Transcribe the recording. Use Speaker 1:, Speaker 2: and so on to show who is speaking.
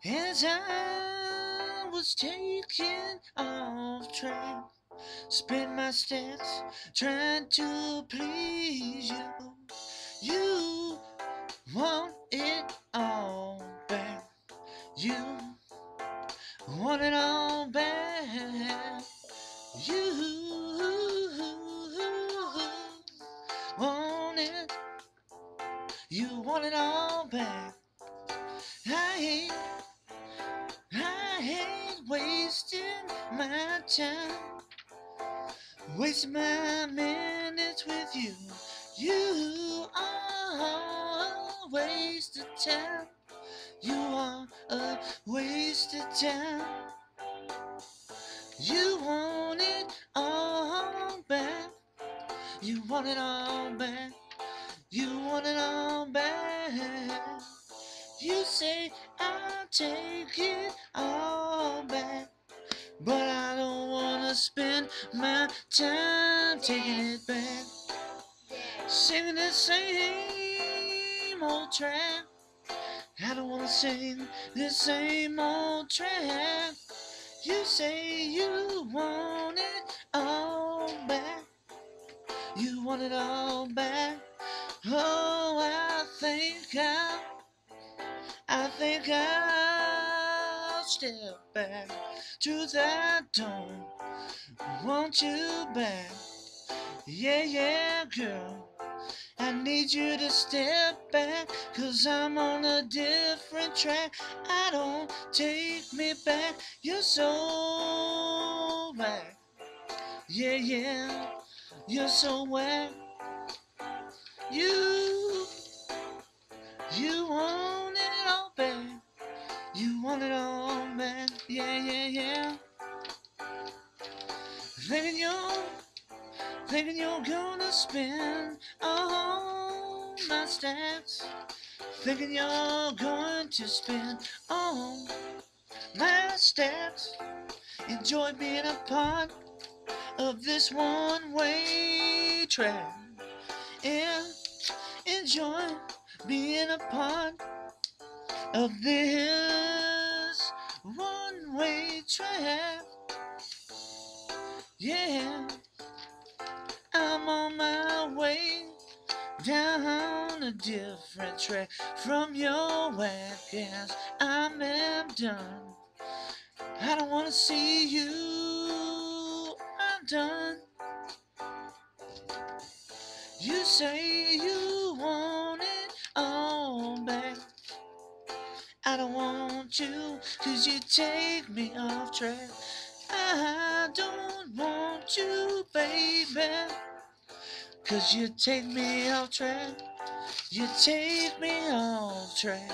Speaker 1: As I was taken off track, spent my steps trying to please you. You want it all back. You want it all back. You want it. You want it all back. I hate, I hate wasting my time, wasting my minutes with you. You are a waste of time. You are a waste of time. You want it all back. You want it all back. You want it all back. You say I'll take it all back, but I don't wanna spend my time taking it back. Singing the same old track. I don't wanna sing the same old track. You say you want it all back. You want it all back. Oh, I think I'll step back. Truth, I don't want you back. Yeah, yeah, girl. I need you to step back, 'cause I'm on a different track. I don't take me back. You're so whack. Yeah, yeah. You're so whack. You, you want it all back. You want it all back. Yeah, yeah, yeah. Thinking you're gonna spend all my stacks. Thinking you're going to spend all my stacks. Enjoy being a part of this one-way track. Yeah, enjoy being a part of this one-way track. Yeah, I'm on my way down a different track from your whack ass. I'm done. I don't wanna see you. I'm done. You say you want it all back. I don't want you, 'cause you take me off track. I don't want you, baby, 'cause you take me off track. You take me off track.